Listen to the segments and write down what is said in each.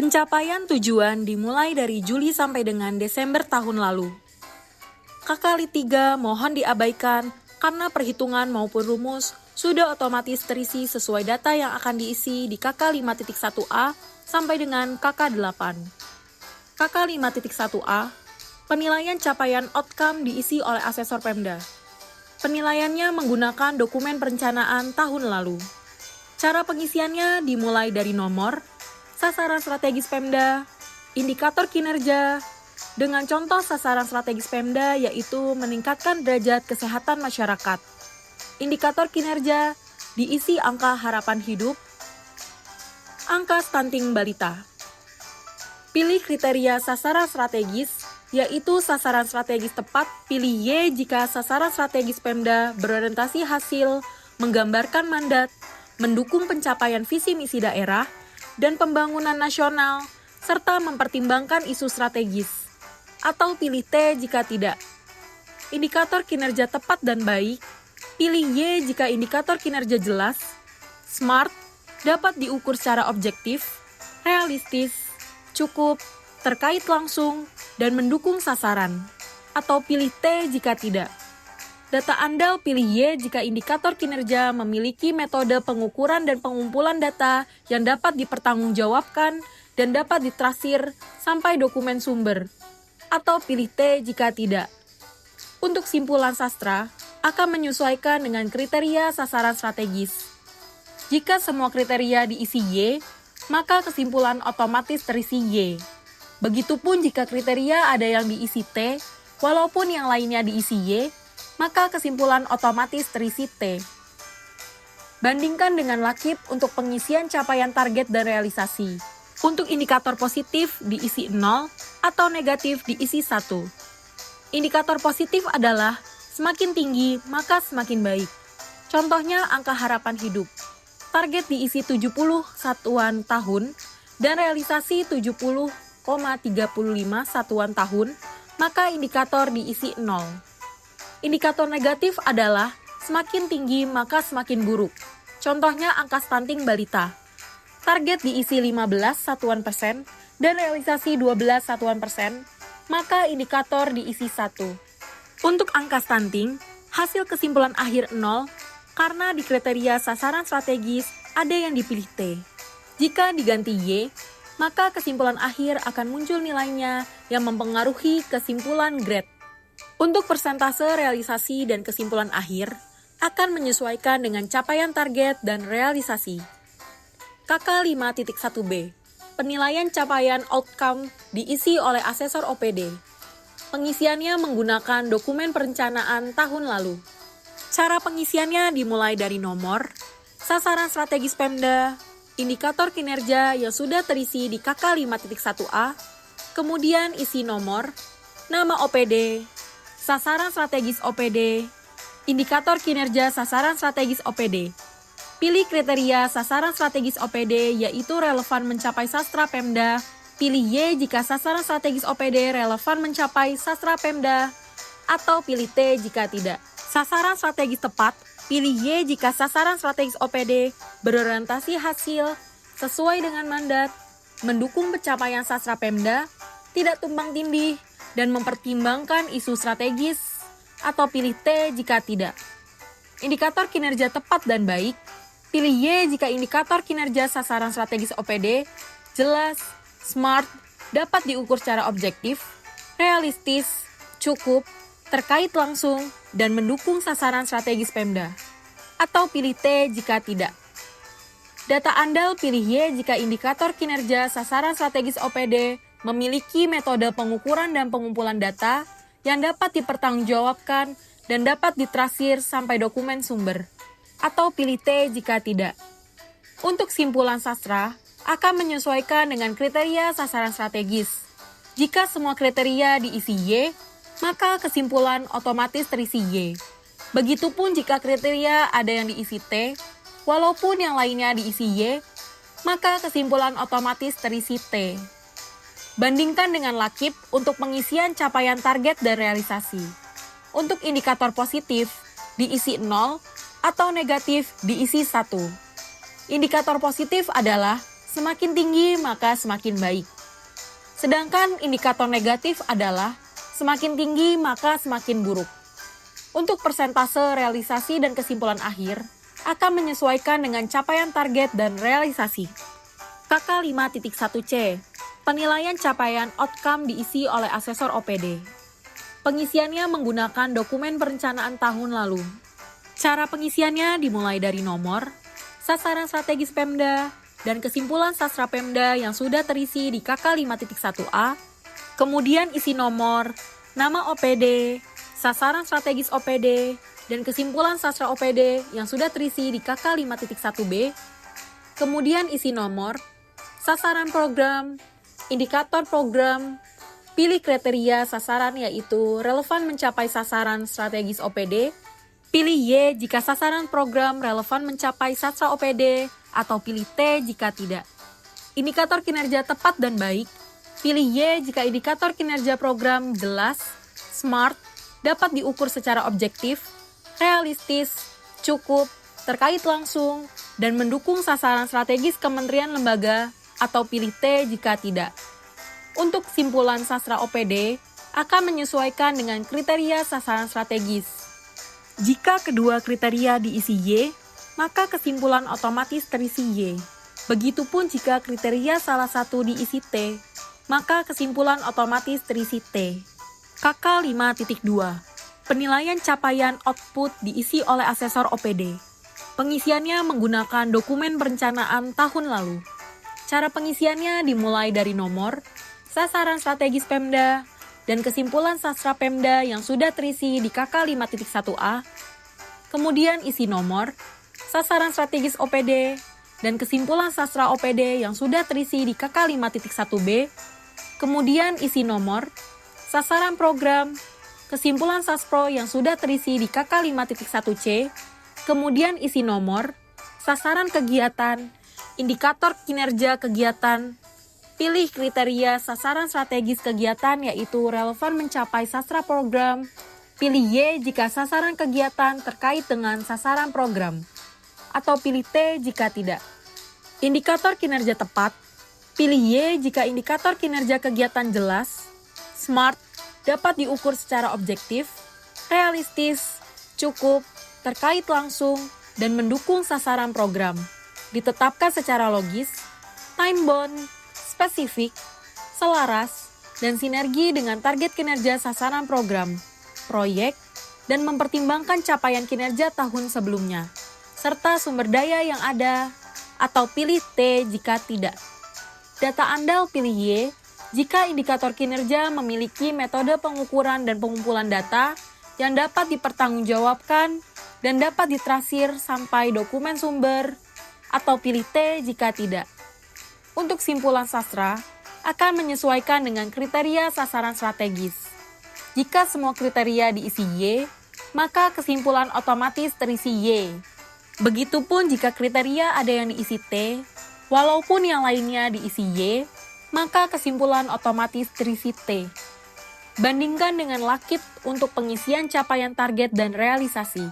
Pencapaian tujuan dimulai dari Juli sampai dengan Desember tahun lalu. Kali 3 mohon diabaikan karena perhitungan maupun rumus sudah otomatis terisi sesuai data yang akan diisi di KK 5.1a sampai dengan KK 8. KK 5.1a, penilaian capaian outcome diisi oleh asesor Pemda. Penilaiannya menggunakan dokumen perencanaan tahun lalu. Cara pengisiannya dimulai dari nomor, sasaran strategis Pemda, indikator kinerja, dengan contoh sasaran strategis Pemda yaitu meningkatkan derajat kesehatan masyarakat. Indikator kinerja diisi angka harapan hidup, angka stunting balita. Pilih kriteria sasaran strategis, yaitu sasaran strategis tepat, pilih Y jika sasaran strategis Pemda berorientasi hasil, menggambarkan mandat, mendukung pencapaian visi misi daerah, dan pembangunan nasional, serta mempertimbangkan isu strategis. Atau pilih T jika tidak. Indikator kinerja tepat dan baik, pilih Y jika indikator kinerja jelas, SMART, dapat diukur secara objektif, realistis, cukup, terkait langsung, dan mendukung sasaran. Atau pilih T jika tidak. Data andal pilih Y jika indikator kinerja memiliki metode pengukuran dan pengumpulan data yang dapat dipertanggungjawabkan dan dapat ditrasir sampai dokumen sumber. Atau pilih T jika tidak. Untuk simpulan sastra, akan menyesuaikan dengan kriteria sasaran strategis. Jika semua kriteria diisi Y, maka kesimpulan otomatis terisi Y. Begitupun jika kriteria ada yang diisi T, walaupun yang lainnya diisi Y, maka kesimpulan otomatis terisi T. Bandingkan dengan lakip untuk pengisian capaian target dan realisasi. Untuk indikator positif diisi 0 atau negatif diisi 1. Indikator positif adalah semakin tinggi maka semakin baik. Contohnya angka harapan hidup. Target diisi 70 satuan tahun dan realisasi 70,35 satuan tahun, maka indikator diisi 0. Indikator negatif adalah semakin tinggi maka semakin buruk. Contohnya angka stunting balita. Target diisi 15 satuan persen dan realisasi 12 satuan persen, maka indikator diisi 1. Untuk angka stunting, hasil kesimpulan akhir 0 karena di kriteria sasaran strategis ada yang dipilih T. Jika diganti Y, maka kesimpulan akhir akan muncul nilainya yang mempengaruhi kesimpulan grade. Untuk persentase realisasi dan kesimpulan akhir, akan menyesuaikan dengan capaian target dan realisasi. KK 5.1b, penilaian capaian outcome diisi oleh asesor OPD. Pengisiannya menggunakan dokumen perencanaan tahun lalu. Cara pengisiannya dimulai dari nomor, sasaran strategis Pemda, indikator kinerja yang sudah terisi di KK 5.1a, kemudian isi nomor, nama OPD, sasaran strategis OPD, indikator kinerja sasaran strategis OPD. Pilih kriteria sasaran strategis OPD yaitu relevan mencapai sastra Pemda. Pilih Y jika sasaran strategis OPD relevan mencapai sastra Pemda. Atau pilih T jika tidak. Sasaran strategis tepat, pilih Y jika sasaran strategis OPD berorientasi hasil, sesuai dengan mandat, mendukung pencapaian sastra Pemda, tidak tumpang tindih, dan mempertimbangkan isu strategis, atau pilih T jika tidak. Indikator kinerja tepat dan baik, pilih Y jika indikator kinerja sasaran strategis OPD jelas, SMART, dapat diukur secara objektif, realistis, cukup, terkait langsung, dan mendukung sasaran strategis Pemda. Atau pilih T jika tidak. Data andal pilih Y jika indikator kinerja sasaran strategis OPD memiliki metode pengukuran dan pengumpulan data yang dapat dipertanggungjawabkan dan dapat ditrasir sampai dokumen sumber. Atau pilih T jika tidak. Untuk simpulan sastra, akan menyesuaikan dengan kriteria sasaran strategis. Jika semua kriteria diisi Y, maka kesimpulan otomatis terisi Y. Begitupun jika kriteria ada yang diisi T, walaupun yang lainnya diisi Y, maka kesimpulan otomatis terisi T. Bandingkan dengan lakip untuk pengisian capaian target dan realisasi. Untuk indikator positif, diisi 0 atau negatif diisi 1. Indikator positif adalah semakin tinggi maka semakin baik. Sedangkan indikator negatif adalah semakin tinggi maka semakin buruk. Untuk persentase realisasi dan kesimpulan akhir akan menyesuaikan dengan capaian target dan realisasi. KK 5.1C, penilaian capaian outcome diisi oleh asesor OPD. Pengisiannya menggunakan dokumen perencanaan tahun lalu. Cara pengisiannya dimulai dari nomor, sasaran strategis Pemda, dan kesimpulan sastra Pemda yang sudah terisi di KK 5.1A, kemudian isi nomor, nama OPD, sasaran strategis OPD, dan kesimpulan sastra OPD yang sudah terisi di KK 5.1B, kemudian isi nomor, sasaran program, indikator program, pilih kriteria sasaran yaitu relevan mencapai sasaran strategis OPD, pilih Y jika sasaran program relevan mencapai sastra OPD, atau pilih T jika tidak. Indikator kinerja tepat dan baik, pilih Y jika indikator kinerja program jelas, smart, dapat diukur secara objektif, realistis, cukup, terkait langsung, dan mendukung sasaran strategis kementerian lembaga, atau pilih T jika tidak. Untuk kesimpulan sastra OPD akan menyesuaikan dengan kriteria sasaran strategis. Jika kedua kriteria diisi Y, maka kesimpulan otomatis terisi Y. Begitupun jika kriteria salah satu diisi T, maka kesimpulan otomatis terisi T. KK 5.2, penilaian capaian output diisi oleh asesor OPD. Pengisiannya menggunakan dokumen perencanaan tahun lalu. Cara pengisiannya dimulai dari nomor, sasaran strategis Pemda, dan kesimpulan sastra Pemda yang sudah terisi di KK 5.1A, kemudian isi nomor, sasaran strategis OPD, dan kesimpulan sastra OPD yang sudah terisi di KK 5.1B, kemudian isi nomor, sasaran program, kesimpulan saspro yang sudah terisi di KK 5.1C, kemudian isi nomor, sasaran kegiatan, indikator kinerja kegiatan, pilih kriteria sasaran strategis kegiatan yaitu relevan mencapai sastra program, pilih Y jika sasaran kegiatan terkait dengan sasaran program, atau pilih T jika tidak. Indikator kinerja tepat, pilih Y jika indikator kinerja kegiatan jelas, smart, dapat diukur secara objektif, realistis, cukup, terkait langsung, dan mendukung sasaran program. Ditetapkan secara logis, time bound, spesifik, selaras, dan sinergi dengan target kinerja sasaran program, proyek, dan mempertimbangkan capaian kinerja tahun sebelumnya, serta sumber daya yang ada, atau pilih T jika tidak. Data andal pilih Y jika indikator kinerja memiliki metode pengukuran dan pengumpulan data yang dapat dipertanggungjawabkan dan dapat ditrasir sampai dokumen sumber, atau pilih T jika tidak. Untuk simpulan sastra, akan menyesuaikan dengan kriteria sasaran strategis. Jika semua kriteria diisi Y, maka kesimpulan otomatis terisi Y. Begitupun jika kriteria ada yang diisi T, walaupun yang lainnya diisi Y, maka kesimpulan otomatis terisi T. Bandingkan dengan lakit untuk pengisian capaian target dan realisasi.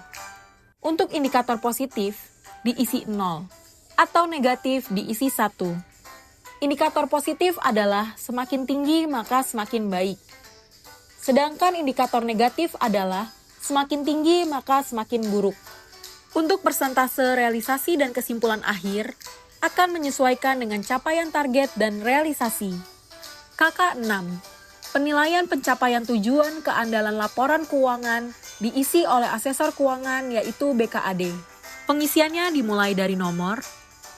Untuk indikator positif, diisi 0, atau negatif diisi 1. Indikator positif adalah semakin tinggi maka semakin baik. Sedangkan indikator negatif adalah semakin tinggi maka semakin buruk. Untuk persentase realisasi dan kesimpulan akhir, akan menyesuaikan dengan capaian target dan realisasi. KK 6. Penilaian pencapaian tujuan keandalan laporan keuangan diisi oleh asesor keuangan yaitu BKAD. Pengisiannya dimulai dari nomor,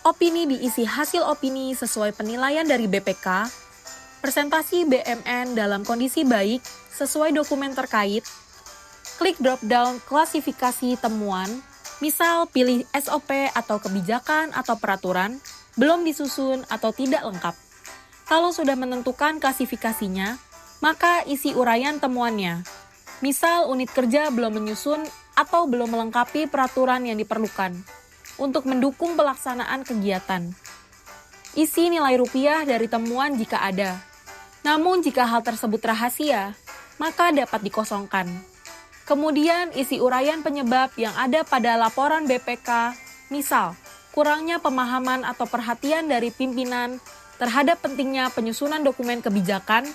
opini diisi hasil opini sesuai penilaian dari BPK, presentasi BMN dalam kondisi baik sesuai dokumen terkait, klik drop-down klasifikasi temuan, misal pilih SOP atau kebijakan atau peraturan, belum disusun atau tidak lengkap. Kalau sudah menentukan klasifikasinya, maka isi uraian temuannya. Misal unit kerja belum menyusun atau belum melengkapi peraturan yang diperlukan untuk mendukung pelaksanaan kegiatan. Isi nilai rupiah dari temuan jika ada. Namun jika hal tersebut rahasia, maka dapat dikosongkan. Kemudian isi uraian penyebab yang ada pada laporan BPK, misal kurangnya pemahaman atau perhatian dari pimpinan terhadap pentingnya penyusunan dokumen kebijakan,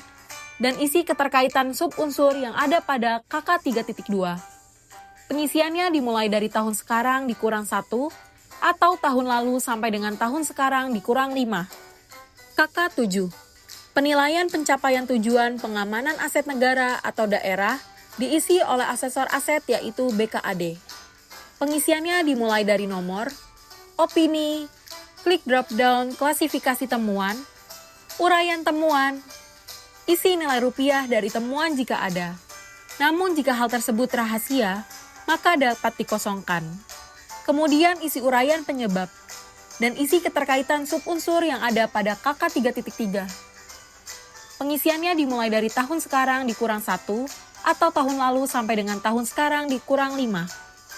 dan isi keterkaitan subunsur yang ada pada KK 3.2. Pengisiannya dimulai dari tahun sekarang dikurang 1, atau tahun lalu sampai dengan tahun sekarang dikurang 5. KK 7. Penilaian pencapaian tujuan pengamanan aset negara atau daerah diisi oleh asesor aset yaitu BKAD. Pengisiannya dimulai dari nomor, opini, klik drop-down klasifikasi temuan, uraian temuan, isi nilai rupiah dari temuan jika ada. Namun jika hal tersebut rahasia, maka dapat dikosongkan. Kemudian isi uraian penyebab, dan isi keterkaitan subunsur yang ada pada KK 3.3. Pengisiannya dimulai dari tahun sekarang dikurang 1, atau tahun lalu sampai dengan tahun sekarang dikurang 5.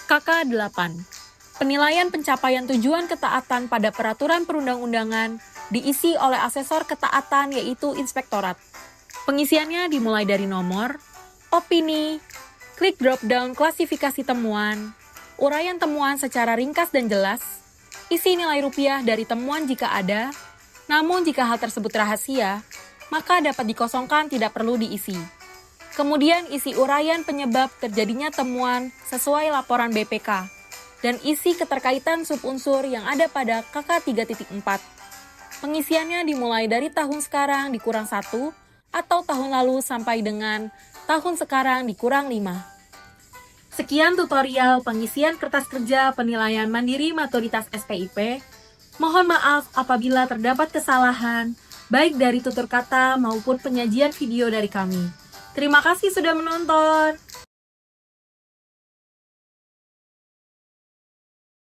KK 8. Penilaian pencapaian tujuan ketaatan pada peraturan perundang-undangan diisi oleh asesor ketaatan yaitu inspektorat. Pengisiannya dimulai dari nomor, opini, klik drop-down klasifikasi temuan, uraian temuan secara ringkas dan jelas, isi nilai rupiah dari temuan jika ada, namun jika hal tersebut rahasia, maka dapat dikosongkan tidak perlu diisi. Kemudian isi uraian penyebab terjadinya temuan sesuai laporan BPK, dan isi keterkaitan subunsur yang ada pada KK 3.4. Pengisiannya dimulai dari tahun sekarang dikurang 1, atau tahun lalu sampai dengan tahun sekarang dikurang 5. Sekian tutorial pengisian kertas kerja penilaian mandiri maturitas SPIP. Mohon maaf apabila terdapat kesalahan, baik dari tutur kata maupun penyajian video dari kami. Terima kasih sudah menonton.